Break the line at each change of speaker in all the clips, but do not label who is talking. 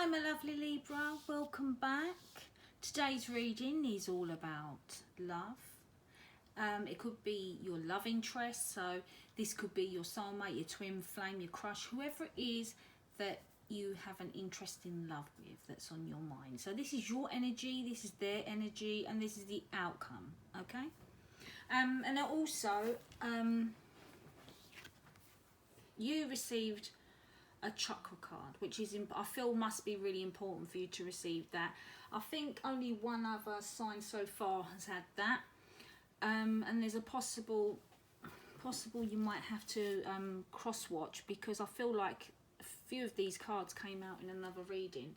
Hi my lovely Libra, welcome back. Today's reading is all about love. It could be your love interest, so this could be your soulmate, your twin flame, your crush, whoever it is that you have an interest in love with that's on your mind. So this is your energy, this is their energy, and this is the outcome, okay? And also, you received a chakra card, which is I feel must be really important for you to receive that. I think only one other sign so far has had that, and there's a possible you might have to cross watch, because I feel like a few of these cards came out in another reading.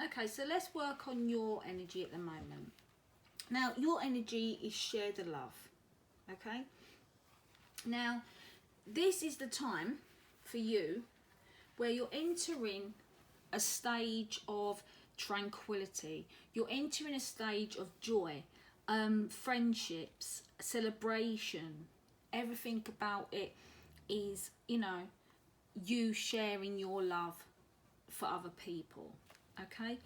Okay, so let's work on your energy at the moment. Now your energy is share the love, okay? Now this is the time for you where you're entering a stage of tranquility. You're entering a stage of joy, friendships, celebration. Everything about it is, you know, you sharing your love for other people, okay?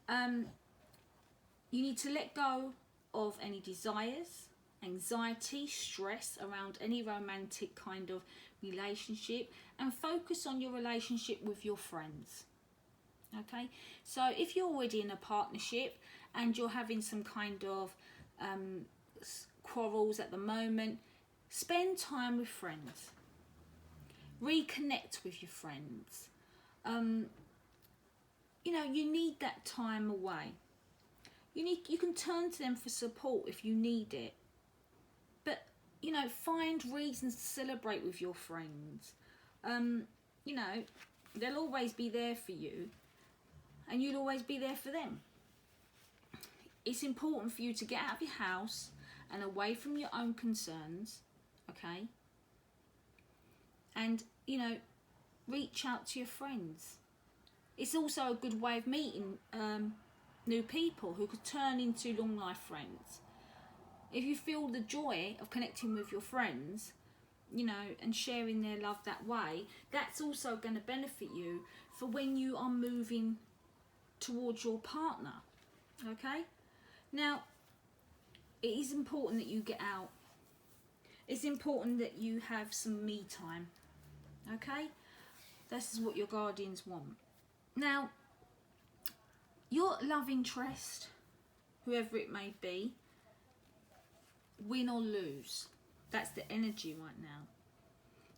You need to let go of any desires, anxiety, stress around any romantic kind of relationship, and focus on your relationship with your friends, okay? So if you're already in a partnership and you're having some kind of quarrels at the moment, spend time with friends, reconnect with your friends. You know, you need that time away. You can turn to them for support if you need it, but you know, find reasons to celebrate with your friends. You know, they'll always be there for you, and you'll always be there for them. It's important for you to get out of your house and away from your own concerns, okay? And, you know, reach out to your friends. It's also a good way of meeting new people who could turn into long life friends. If you feel the joy of connecting with your friends, you know, and sharing their love that way, that's also going to benefit you for when you are moving towards your partner, okay? Now, it is important that you get out. It's important that you have some me time, okay? This is what your guardians want. Now, your love interest, whoever it may be, win or lose, that's the energy right now.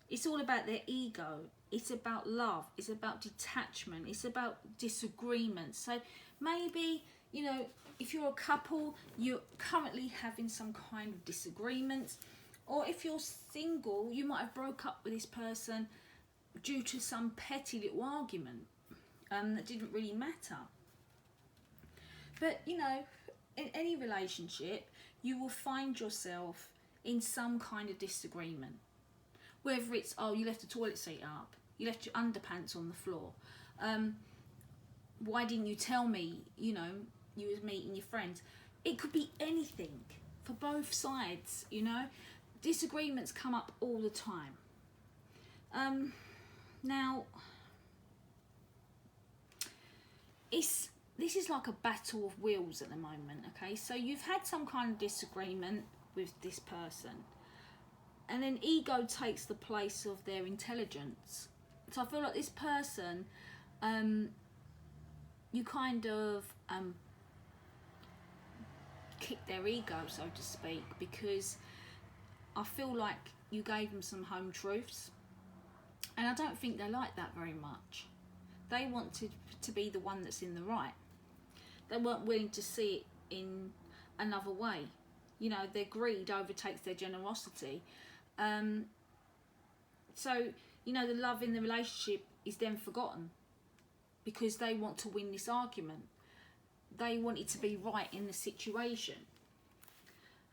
It's all about their ego. It's about love. It's about detachment. It's about disagreement. So maybe, you know, if you're a couple, you're currently having some kind of disagreements, or if you're single, you might have broke up with this person due to some petty little argument that didn't really matter. But you know, in any relationship, you will find yourself in some kind of disagreement. Whether it's, oh, you left the toilet seat up, you left your underpants on the floor, why didn't you tell me, you know, you was meeting your friends. It could be anything for both sides, you know. Disagreements come up all the time. Now, this is like a battle of wills at the moment, okay? So you've had some kind of disagreement with this person, and then ego takes the place of their intelligence. So I feel like this person, you kind of kick their ego, so to speak, because I feel like you gave them some home truths, and I don't think they like that very much. They wanted to be the one that's in the right. They weren't willing to see it in another way. You know, their greed overtakes their generosity. So, you know, the love in the relationship is then forgotten because they want to win this argument. They want it to be right in the situation.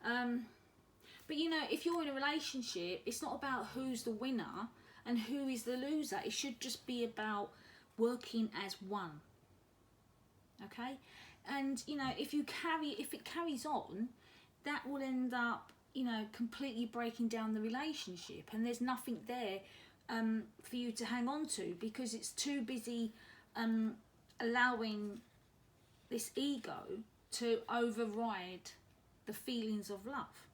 But, you know, if you're in a relationship, it's not about who's the winner and who is the loser. It should just be about working as one, okay? And you know, if it carries on, that will end up, you know, completely breaking down the relationship, and there's nothing there for you to hang on to, because it's too busy allowing this ego to override the feelings of love.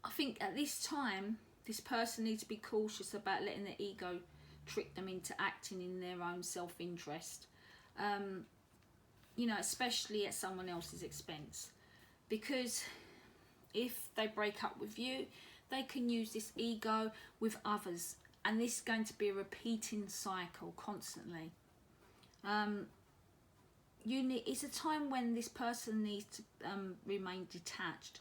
I think at this time, this person needs to be cautious about letting the ego trick them into acting in their own self-interest, you know, especially at someone else's expense. Because if they break up with you, they can use this ego with others, and this is going to be a repeating cycle constantly. It's a time when this person needs to remain detached.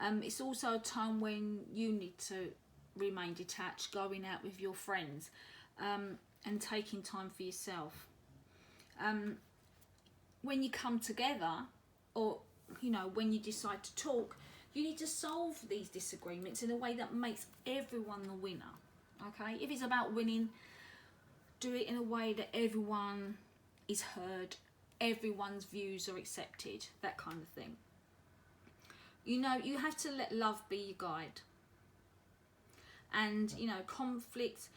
It's also a time when you need to remain detached, going out with your friends, and taking time for yourself. When you come together, or you know, when you decide to talk, you need to solve these disagreements in a way that makes everyone the winner. Okay, if it's about winning, do it in a way that everyone is heard, everyone's views are accepted, that kind of thing. You know, you have to let love be your guide. And, you know, conflicts,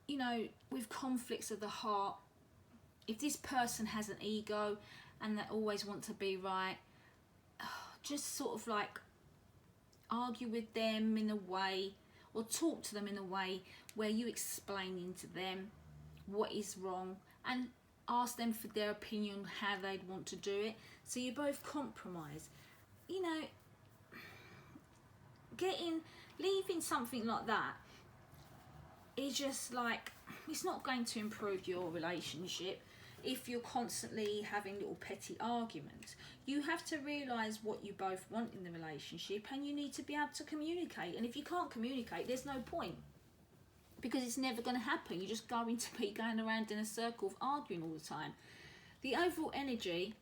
you know, with conflicts of the heart, if this person has an ego and they always want to be right, just sort of like argue with them in a way, or talk to them in a way where you explaining to them what is wrong and ask them for their opinion on how they'd want to do it, so you both compromise. You know, leaving something like that is just like, it's not going to improve your relationship if you're constantly having little petty arguments. You have to realise what you both want in the relationship, and you need to be able to communicate. And if you can't communicate, there's no point, because it's never going to happen. You're just going to be going around in a circle of arguing all the time. The overall energy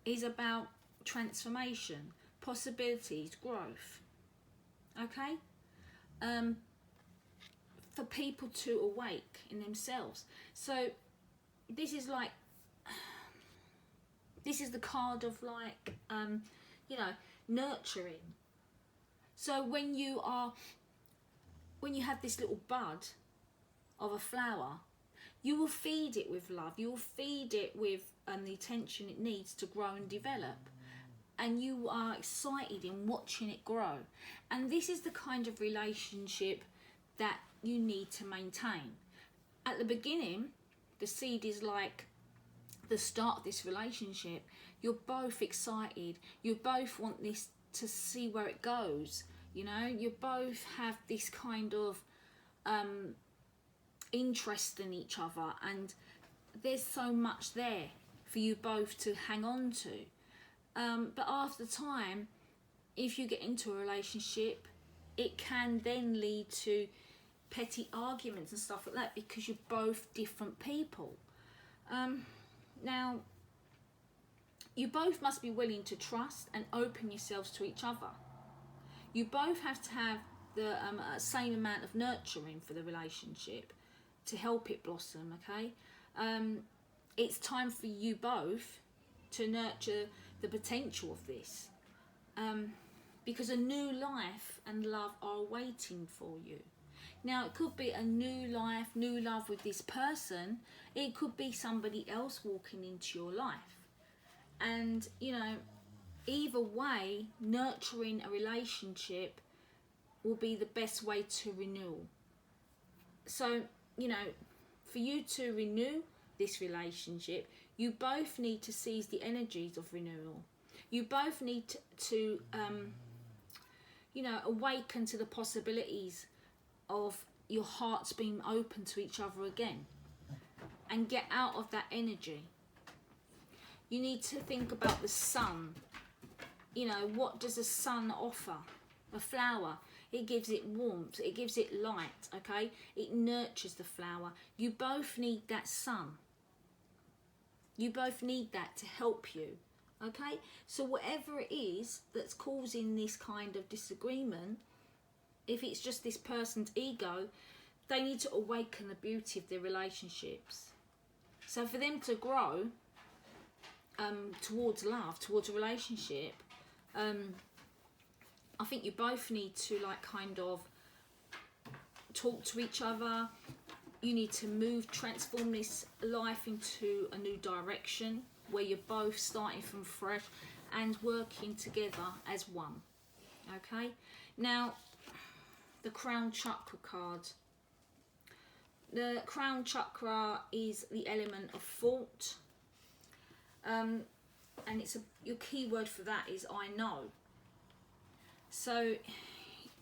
is about transformation, possibilities, growth. Okay? For people to awake in themselves. So this is like, this is the card of like, you know, nurturing. So when you have this little bud of a flower, you will feed it with love. You will feed it with the attention it needs to grow and develop. And you are excited in watching it grow. And this is the kind of relationship that you need to maintain. At the beginning, the seed is like the start of this relationship. You're both excited. You both want this to see where it goes. You know, you both have this kind of interest in each other, and there's so much there for you both to hang on to. But after time, if you get into a relationship, it can then lead to petty arguments and stuff like that, because you're both different people. Now, you both must be willing to trust and open yourselves to each other. You both have to have the same amount of nurturing for the relationship to help it blossom, okay? It's time for you both to nurture the potential of this, because a new life and love are waiting for you. Now, it could be a new life, new love with this person. It could be somebody else walking into your life. And, you know, either way, nurturing a relationship will be the best way to renew. So, you know, for you to renew this relationship, you both need to seize the energies of renewal. You both need to you know, awaken to the possibilities of your hearts being open to each other again, and get out of that energy. You need to think about the sun. You know, what does the sun offer? A flower. It gives it warmth. It gives it light, okay? It nurtures the flower. You both need that sun. You both need that to help you, okay? So whatever it is that's causing this kind of disagreement, if it's just this person's ego, they need to awaken the beauty of their relationships. So for them to grow towards love, towards a relationship, I think you both need to like kind of talk to each other, you need to transform this life into a new direction where you're both starting from fresh and working together as one. Okay, now the crown chakra card. The crown chakra is the element of thought, and your key word for that is I know. So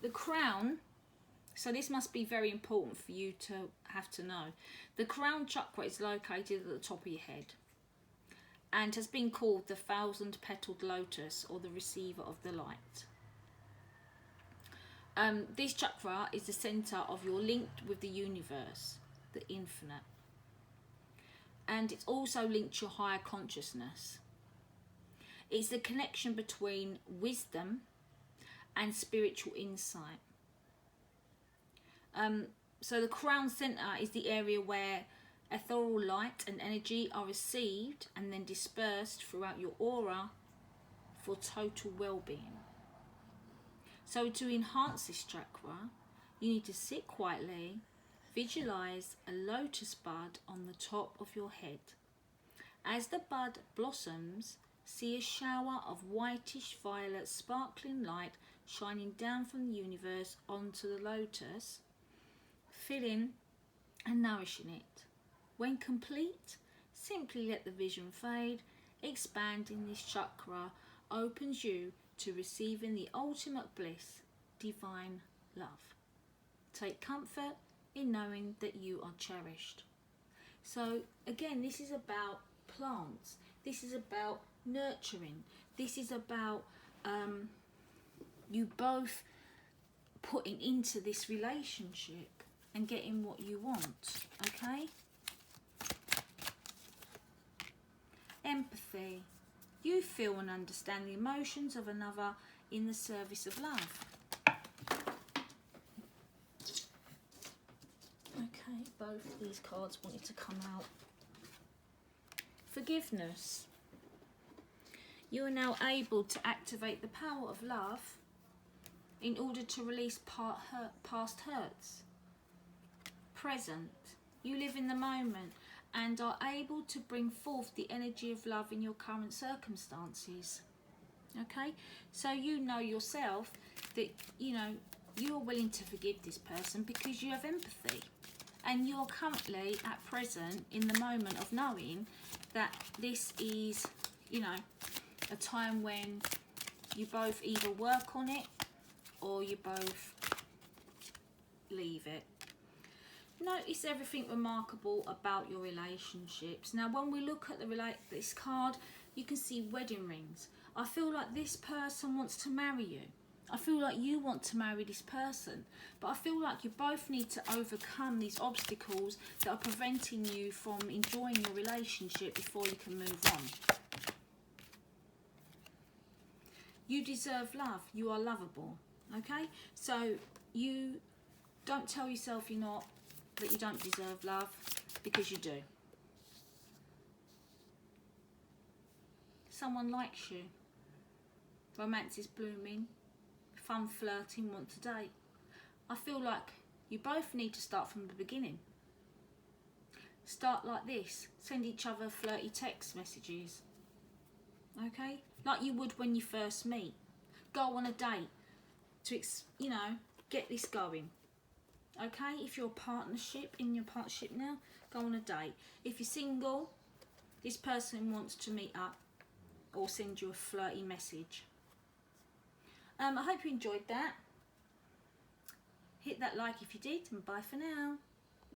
the crown, so this must be very important for you to have to know. The crown chakra is located at the top of your head and has been called the 1,000-petaled lotus, or the receiver of the light. This chakra is the centre of your link with the universe, the infinite. And it's also linked to your higher consciousness. It's the connection between wisdom and spiritual insight. So the crown centre is the area where ethereal light and energy are received and then dispersed throughout your aura for total well-being. So to enhance this chakra, you need to sit quietly, visualize a lotus bud on the top of your head. As the bud blossoms, see a shower of whitish violet sparkling light shining down from the universe onto the lotus, filling and nourishing it. When complete, simply let the vision fade. Expanding this chakra opens you to receiving the ultimate bliss, divine love. Take comfort in knowing that you are cherished. So again, this is about plants. This is about nurturing. This is about you both putting into this relationship and getting what you want. Okay? Empathy. You feel and understand the emotions of another in the service of love. Okay, both of these cards wanted to come out. Forgiveness. You are now able to activate the power of love in order to release past hurts. Present. You live in the moment and are able to bring forth the energy of love in your current circumstances. Okay, so you know yourself that you're willing to forgive this person because you have empathy, and you're currently at present in the moment of knowing that this is a time when you both either work on it or you both leave it. Notice everything remarkable about your relationships. Now, when we look at this card, you can see wedding rings. I feel like this person wants to marry you. I feel like you want to marry this person. But I feel like you both need to overcome these obstacles that are preventing you from enjoying your relationship before you can move on. You deserve love. You are lovable. Okay? So you don't tell yourself that you don't deserve love, because you do. Someone likes you. Romance is blooming. Fun flirting, want to date. I feel like you both need to start from the beginning. Start like this. Send each other flirty text messages. Okay? Like you would when you first meet. Go on a date to, get this going. Okay, if you're in your partnership now, go on a date. If you're single, this person wants to meet up or send you a flirty message. I hope you enjoyed that. Hit that like if you did, and bye for now.